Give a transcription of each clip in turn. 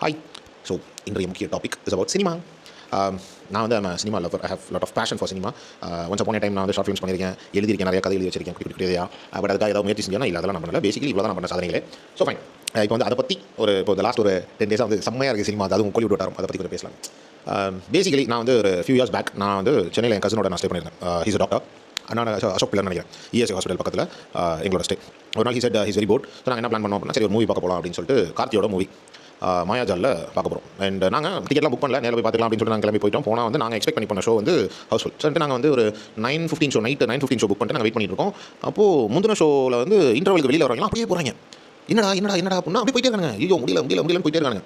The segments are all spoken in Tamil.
ஹாய். ஸோ இன்றைய முக்கிய டாபிக் இஸ் அபவுட் சினிமா. நான் வந்து cinema lover. I have lot of passion for cinema. Once upon time நான் வந்து ஷார்ட் ஃபிலிம்ஸ் பண்ணியிருக்கேன், எழுதியிருக்கேன், நிறைய கதை எழுதி வச்சிருக்கேன், குட்டி கதையா. பட் அதுக்காக ஏதாவது முயற்சி செஞ்சேன்னா இல்லை, அதெல்லாம் நான் பண்ணல. பேசிக்கலி இவ்வளோ தான் நான் பண்ண சாதனைகளே. So fine. இப்போ வந்து அதை பற்றி இப்போ லாஸ்ட் ஒரு 10 டேஸாக வந்து செம்மையாக இருக்குது சினிமா. அதுவும் கோலிவுட் வட்டாரம், அதை பற்றி கொஞ்சம் பேசலாம். பேசிக்கலி நான் வந்து ஒரு ஃபியூ இயர்ஸ் பேக் நான் வந்து சென்னையில் என் கசினோட நான் ஸ்டே பண்ணியிருந்தேன். He's doctor. நான் அசோக் பிள்ளை நினைக்கிறேன், இஎஸ்ஐ ஹாஸ்பிட்டல் பக்கத்தில் எங்களோட ஸ்டே. ஒரு நாள் he said he's very bored. So நாங்கள் என்ன பிளான் பண்ணோம் அப்படின்னா, சரி ஒரு மூவி பார்க்க போகலாம் அப்படின்னு சொல்லிட்டு கார்த்தியோட மூவி மாயாஜாலில் பார்க்க போகிறோம். அண்ட் நாங்கள் டிக்கெட்லாம் புக் பண்ணல, நேரில் போய் பார்த்துக்கலாம் அப்படின்னு சொல்லிட்டு நாங்கள் கிளம்பி போயிட்டோம். போனால் வந்து நாங்கள் எக்ஸ்பெக்ட் பண்ணி போன ஷோ வந்து ஹவுஸ்ஃபுல். சொல்லிட்டு நாங்கள் வந்து ஒரு 9:15 ஷோ, நைட்டு 9:15 ஷோ புக் பண்ணிட்டு நாங்கள் வெயிட் பண்ணிட்டு இருக்கோம். அப்போது முந்தின ஷோவில் வந்து இன்டர்வலுக்கு வெளியில் வரவங்களாம் அப்படியே போகிறாங்க. என்னடா அப்படின்னா அப்படியே போயிட்டே இருக்காங்க. ஐயோ முடியலன்னு போயிட்டே இருக்காங்க.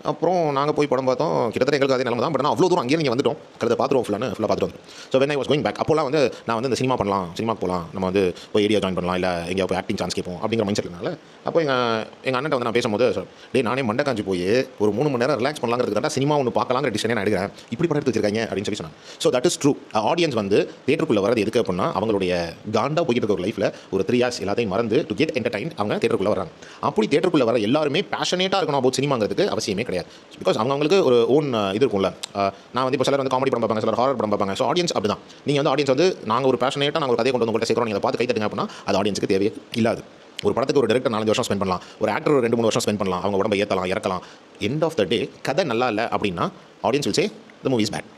அப்புறம் நாங்கள் போய் படம் பார்த்தோம். கிட்டத்தட்ட எங்களுக்கு அதே நிலமை தான். பட் நான் அவ்வளோ தூரம் அங்கேயே நீங்கள் வந்துட்டோம், கருத்தை பார்த்துருவோம், ஃபுல்லாக பார்த்துட்டு வந்துடும். So when I was going back, அப்போலாம் வந்து நான் வந்து இந்த சினிமா பண்ணலாம், சினிமாக்கு போகலாம், நம்ம வந்து போய் ஏரியா ஜாயின் பண்ணலாம், இல்லை எங்கேயா போய் ஆக்டிங் சான்ஸ் கேட்போம் அப்படிங்கிற மைண்ட் செட்னால அப்போ எங்கள் அண்ணன் வந்து நான் பேசும்போது, நானே மண்டை காஞ்சி போய் ஒரு 3 மணி நேரம் ரிலாக்ஸ் பண்ணலாங்கிறதுக்கு தான் சினிமா ஒன்று பார்க்கலாங்கிற டிசிஷனே நான் எடுக்கிறேன். இப்படி படம் எடுத்து வச்சிருக்காங்க அப்படின்னு சொல்லி சொன்னாங்க. So that is true. Audience வந்து தேட்டருக்குள்ளே வரது எதுக்கு அப்படின்னா, அவங்களுடைய காண்டா போய்கிட்டு இருக்க ஒரு லைஃப்பில் ஒரு 3 hours எல்லாத்தையும் மறந்து டு கெட் என்டர்டைன் அவங்க தேட்டருக்குள்ளே வராங்க. அப்படி தேட்டருக்குள்ளே வர எல்லாருமே பேஷனேட்டாக இருக்கணும் அபவுட் சினிமாங்கிறதுக்கு அவசியமே கிடையாது. பிகாஸ் அவங்களுக்கு ஒரு ஓன் இது இருக்கும்ல. நான் வந்து இப்போ சிலர் வந்து காமெடி படம் பார்ப்பாங்க, சிலர் ஹாரர் படம் பார்ப்பாங்க. ஸோ ஆடியன்ஸ் அப்படி தான். நீங்கள் வந்து ஆடியன்ஸ் வந்து நாங்கள் ஒரு பேஷனேட்டாக நாங்கள் ஒரு கதையை கொண்டு வந்து உங்கள்கிட்ட சேர்க்குறோம், நீங்கள் பார்த்து கை தட்டுங்க அப்படின்னா அது ஆடியன்ஸுக்கு தேவையே இல்லாது. ஒரு படத்துக்கு ஒரு டேரக்டர் 4 வருஷம் ஸ்பெண்ட் பண்ணலாம், ஒரு ஆக்டர் ஒரு 2-3 வருஷம் ஸ்பெண்ட் பண்ணலாம், அவங்க உடம்பை ஏற்றலாம், இறக்கலாம். எண்ட் ஆஃப் த டே கதை நல்லா இல்லை அப்படின்னா audience will say the movie is bad.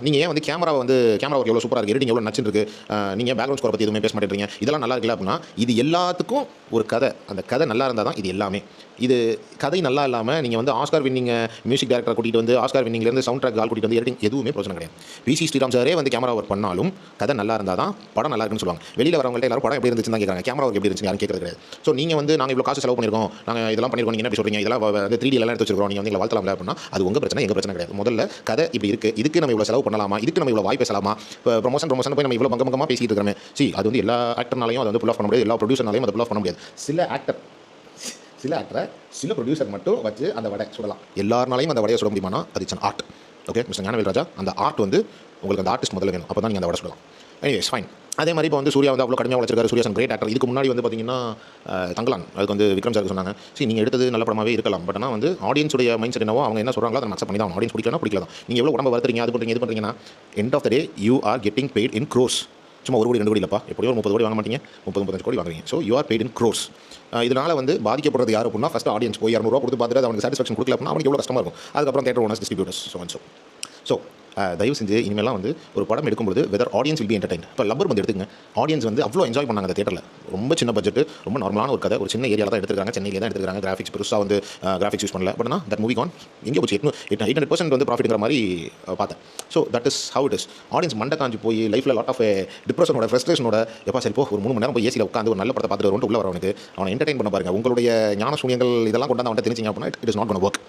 நீங்கள் ஏன் வந்து கேமரா ஒர்க் எவ்வளோ சூப்பராக இருக்குது, எடிட்டிங் எவ்வளோ நச்சுன்னு இருக்குது, நீங்கள் பேக்ரவுண்ட் ஸ்கோரை பற்றி எதுவுமே பேச மாட்டேங்கிறீங்க, இதெல்லாம் நல்லா இருக்குல்ல அப்படின்னா, இது எல்லாத்துக்கும் ஒரு கதை, அந்த கதை நல்லா இருந்தால் தான் இது எல்லாமே. இது கதை நல்லா இல்லாமல் நீங்கள் வந்து ஆஸ்கார் வின்னிங் மியூசிக் டேரக்டரை கூட்டிகிட்டு வந்து ஆஸ்கார் வின்னிங்லேருந்து சவுண்ட் ட்ராக் ஆள் கூட்டிகிட்டு வந்து எடிட்டிங் எதுவுமே பிரச்சனை கிடையாது. பிசி ஸ்ரீராம் சாரே வந்து கேமரா ஒர்க் பண்ணாலும் கதை நல்லா இருந்தால் தான் படம் நல்லா இருக்குன்னு சொல்லுவாங்க. வெளியில் வரவங்கள்ட்ட எல்லாரும் படம் எப்படி இருந்துச்சுன்னு தான் கேட்குறாங்க, கேமரா ஒர்க் எப்படி இருந்துச்சு யாரும் கேட்கறது கிடையாது. ஸோ நீங்கள் வந்து நாங்கள் இவ்வளோ காசு செலவு பண்ணியிருக்கோம், நாங்கள் இதெல்லாம் பண்ணியிருக்கோம், நீங்கள் என்ன சொல்கிறீங்க, இதெல்லாம் வந்து 3D எல்லாம் எடுத்து வச்சிருக்கோம், நீங்கள் வந்து எங்களை வாழ்த்தலாம்ல அப்படின்னா அது உங்கள் பிரச்சனை, எங்கள் பிரச்சனை கிடையாது. முதல்ல கதை இப்படி இருக்குது, இதுக்கு நம்ம இவ்வளோ செலவு பண்ணலாமா, இதுக்கு நம்ம இவ்வளோ வாய் பேசலாமா, இப்போ ப்ரொமோஷன் போய் நம்ம இவ்வளோ பங்கமாக பேசிட்டு இருக்கிறோமே. அது வந்து எல்லா ஆக்டர்னாலையும் அதை வந்து புல் ஆஃப் பண்ண முடியாது, எல்லா ப்ரொடியூசர்னாலையும் அதை புல் ஆஃப் பண்ண முடியாது. சில ஆக்டரை சில ப்ரொடியூசர் மட்டும் வச்சு அந்த வடை சுடலாம். எல்லாருனாலையும் அந்த வடையை சுட முடியுமானா அது it's an art. Okay mister Gnanavel Raja, அந்த ஆர்ட் வந்து உங்களுக்கு அந்த ஆர்டிஸ்ட் முதல்ல வேணும், அப்போ தான் நீங்கள் அந்த வடை சுடலாம். Anyways fine. அதே மாதிரி இப்போ வந்து சூர்யா வந்து அவ்வளோ கடுமையாக வச்சிருக்காரு. Suriya great actor. இதுக்கு முன்னாடி வந்து பார்த்தீங்கன்னா தங்கலான், அதுக்கு வந்து விக்ரம் சார் சொன்னாங்க, நீங்கள் எடுத்தது நல்ல படமாகவே இருக்கலாம், பட் ஆனால் வந்து ஆடியன்ஸுடைய மைண்ட் செட் என்னவோ அவங்க என்ன சொல்கிறாங்களோ அதை அக்செப்ட் பண்ணி தான் ஆடியன்ஸ் பிடிக்கல தான். நீங்கள் எவ்வளோ உடம்பு வருத்துறீங்க, அது பண்ணுறீங்க, இது பண்ணுறீங்கன்னா end of the day you are getting paid in gross. சும்மா 1 கோடி 2 கோடி இல்லைப்பா, எப்படியோ 30 கோடி வாங்க மாட்டீங்க, 30-35 கோடி வாங்குவீங்க. So you are paid in gross. இதனால் வந்து பாதிக்கப்படுறது யார் அப்படின்னா, ஃபஸ்ட் ஆடியன்ஸ் போய் 200 ரூபா கொடுத்து பார்த்துட்டு அவனுக்கு சாட்டிஸ்ஃபேக்ஷன் கொடுக்கல அப்படின்னா அவனுக்கு எவ்வளோ கஷ்டமாக இருக்கும். அதுக்கப்புறம் தேட்டர் ஓனர்ஸ், டிஸ்ட்ரிபியூட்டர்ஸ், ஸோ தயவு செஞ்சு இனிமேலாம் வந்து ஒரு படம் எடுக்கும்போது whether audience will be entertain. இப்போ லப்பர் வந்து எடுத்துங்க, ஆடியன்ஸ் வந்து அவ்வளோ என்ஜாய் பண்ணாங்க அந்த தேட்டரில். ரொம்ப சின்ன பட்ஜெட், ரொம்ப நார்மலான ஒரு கதை, ஒரு சின்ன ஏரியாவில் தான் எடுத்துருக்காங்க, சென்னையில் தான் எடுத்துருக்காங்க. கிராஃபிக்ஸ் பெருசாக வந்து கிராஃபிக்ஸ் யூஸ் பண்ணல. பட் ஆனால் தட் மூவி கான் எங்கே போச்சு, 800% வந்து ப்ராஃபிட்ங்கிற மாதிரி பார்த்தேன். So that is how it is. Audience மண்டை காஞ்சி போய் லைஃப்பில் லாட் ஆஃப் டிப்ரெஷனோட, ஃப்ரஸ்ட்ரேஷனோட, எப்போ சரி போ ஒரு 3 மணி நேரம் போய் ஏசியில் உட்காந்து ஒரு நல்ல படத்தை பார்த்துட்டு வருவோம் உள்ள வரவனுக்கு அவனை என்டர்டைன் பண்ண பாருங்க. உங்களுடைய ஞான சூனியங்கள் இதெல்லாம் கொண்டாந்து அவன்கிட்ட தெரிஞ்சிங்க அப்படின்னா it is not gonna work.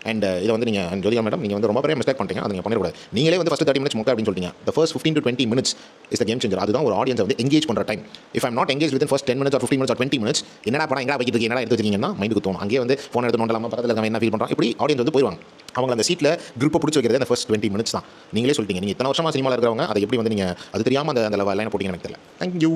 And இதை வந்து நீங்கள் ஜோதிகா மேடம், நீங்கள் வந்து ரொம்ப பெரிய மிஸ்டேக் பண்ணிட்டீங்க, அதை நீங்கள் பண்ணிடக்கூடாது. நீங்களே வந்து ஃபஸ்ட் 30 minutes மொக்க அப்படின்னு சொல்லிட்டீங்க. the first 15 to 20 minutes is the game changer. அதுதான் ஒரு ஆடியன்ஸை வந்து எங்கேஜ் பண்ணுற time. if I'm not engaged within first 10 minutes or 15 minutes or 20 minutes, என்னடா படம் எங்கடா வைக்கிட்டு என்னடா எடுத்து வச்சிருக்கீங்கன்னா மைண்டுக்கு தோணும். அங்கேயே வந்து ஃபோன் எடுத்து நோண்டலாமா, பக்கத்தில் இருக்க என்ன ஃபீல் பண்ணுறான், இப்படி ஆடியன்ஸ் வந்து போயிடுவாங்க. அவங்க அந்த சீட்டில் grip பிடிச்சி வைக்கிறது அந்த ஃபர்ஸ்ட் 20 minutes தான். நீங்களே சொல்லிட்டீங்க, நீங்கள் இத்தனை வருஷமாக சினிமாவில் இருக்கிறவங்க அதை எப்படி வந்து நீங்கள் அது தெரியாமல் அந்த லைனை போட்டிங்கன்னு எனக்கு தெரியல. தேங்க்யூ.